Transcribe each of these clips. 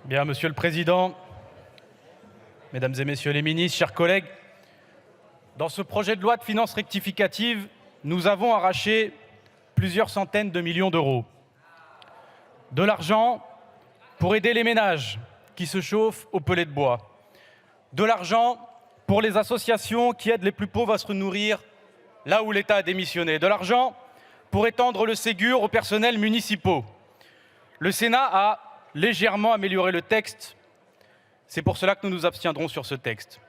Bien, Monsieur le Président, Mesdames et Messieurs les ministres, chers collègues, dans ce projet de loi de finances rectificative, nous avons arraché plusieurs centaines de millions d'euros. De l'argent pour aider les ménages qui se chauffent au pellet de bois. De l'argent pour les associations qui aident les plus pauvres à se nourrir là où l'État a démissionné. De l'argent pour étendre le Ségur aux personnels municipaux. Le Sénat a légèrement amélioré le texte. C'est pour cela que nous nous abstiendrons sur ce texte.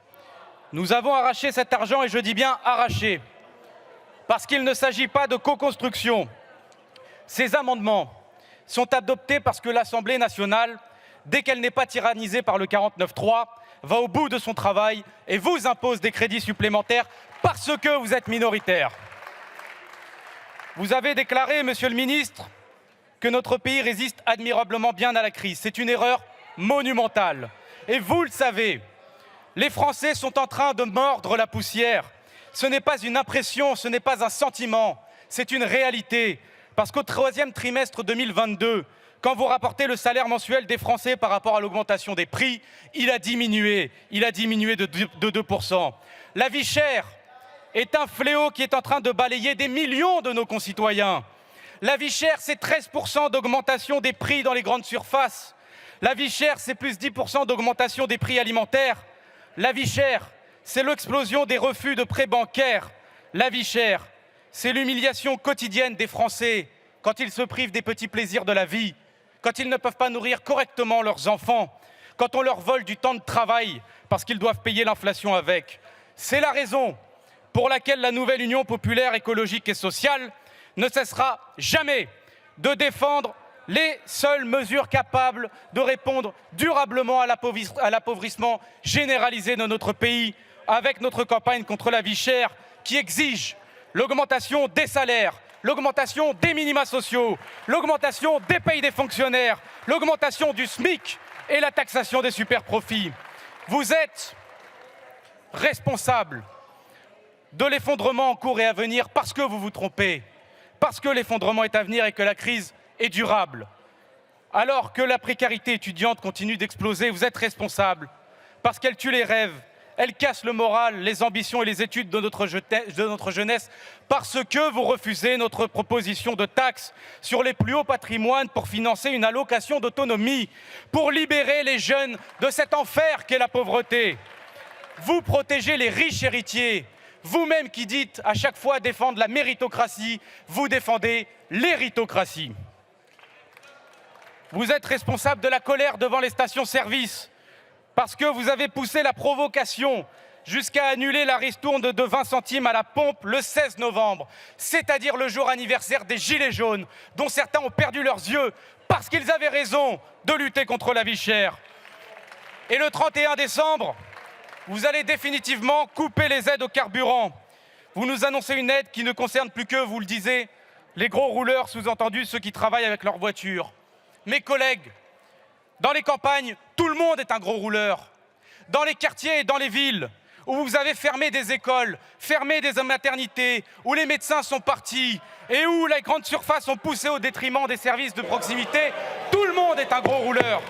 Nous avons arraché cet argent, et je dis bien arraché, parce qu'il ne s'agit pas de co-construction. Ces amendements sont adoptés parce que l'Assemblée nationale, dès qu'elle n'est pas tyrannisée par le 49.3, va au bout de son travail et vous impose des crédits supplémentaires parce que vous êtes minoritaire. Vous avez déclaré, Monsieur le ministre, que notre pays résiste admirablement bien à la crise. C'est une erreur monumentale. Et vous le savez, les Français sont en train de mordre la poussière. Ce n'est pas une impression, ce n'est pas un sentiment, c'est une réalité. Parce qu'au troisième trimestre 2022, quand vous rapportez le salaire mensuel des Français par rapport à l'augmentation des prix, il a diminué de 2%. La vie chère est un fléau qui est en train de balayer des millions de nos concitoyens. La vie chère, c'est 13% d'augmentation des prix dans les grandes surfaces. La vie chère, c'est plus 10% d'augmentation des prix alimentaires. La vie chère, c'est l'explosion des refus de prêts bancaires. La vie chère, c'est l'humiliation quotidienne des Français quand ils se privent des petits plaisirs de la vie, quand ils ne peuvent pas nourrir correctement leurs enfants, quand on leur vole du temps de travail parce qu'ils doivent payer l'inflation avec. C'est la raison pour laquelle la nouvelle Union populaire écologique et sociale ne cessera jamais de défendre les seules mesures capables de répondre durablement à l'appauvrissement généralisé de notre pays, avec notre campagne contre la vie chère qui exige l'augmentation des salaires, l'augmentation des minima sociaux, l'augmentation des payes des fonctionnaires, l'augmentation du SMIC et la taxation des superprofits. Vous êtes responsable de l'effondrement en cours et à venir parce que vous vous trompez, parce que l'effondrement est à venir et que la crise est durable. Alors que la précarité étudiante continue d'exploser, vous êtes responsable parce qu'elle tue les rêves, elle casse le moral, les ambitions et les études de notre jeunesse, parce que vous refusez notre proposition de taxe sur les plus hauts patrimoines pour financer une allocation d'autonomie, pour libérer les jeunes de cet enfer qu'est la pauvreté. Vous protégez les riches héritiers. Vous-même qui dites à chaque fois défendre la méritocratie, vous défendez l'héritocratie. Vous êtes responsable de la colère devant les stations-service parce que vous avez poussé la provocation jusqu'à annuler la ristourne de 20 centimes à la pompe le 16 novembre, c'est-à-dire le jour anniversaire des Gilets jaunes, dont certains ont perdu leurs yeux parce qu'ils avaient raison de lutter contre la vie chère. Et le 31 décembre, vous allez définitivement couper les aides au carburant. Vous nous annoncez une aide qui ne concerne plus que, vous le disiez, les gros rouleurs, sous-entendu ceux qui travaillent avec leur voiture. Mes collègues, dans les campagnes, tout le monde est un gros rouleur. Dans les quartiers et dans les villes, où vous avez fermé des écoles, fermé des maternités, où les médecins sont partis et où les grandes surfaces ont poussé au détriment des services de proximité, tout le monde est un gros rouleur.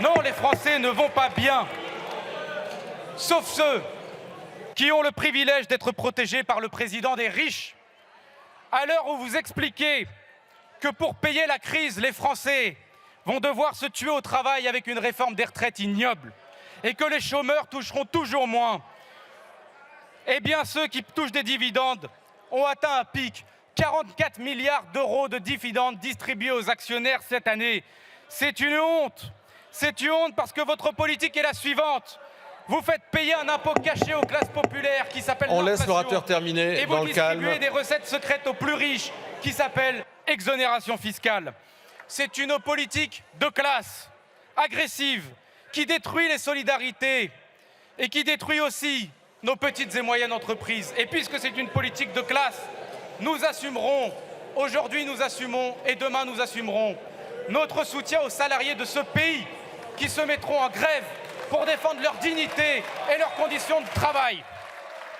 Non, les Français ne vont pas bien, sauf ceux qui ont le privilège d'être protégés par le président des riches. À l'heure où vous expliquez que pour payer la crise, les Français vont devoir se tuer au travail avec une réforme des retraites ignoble et que les chômeurs toucheront toujours moins, eh bien ceux qui touchent des dividendes ont atteint un pic, 44 milliards d'euros de dividendes distribués aux actionnaires cette année. C'est une honte. C'est une honte parce que votre politique est la suivante. Vous faites payer un impôt caché aux classes populaires qui s'appelle l'inflation. On laisse l'orateur terminer dans le calme. Et vous distribuez des recettes secrètes aux plus riches qui s'appelle exonération fiscale. C'est une politique de classe, agressive, qui détruit les solidarités et qui détruit aussi nos petites et moyennes entreprises. Et puisque c'est une politique de classe, nous assumerons, aujourd'hui nous assumons et demain nous assumerons notre soutien aux salariés de ce pays qui se mettront en grève pour défendre leur dignité et leurs conditions de travail.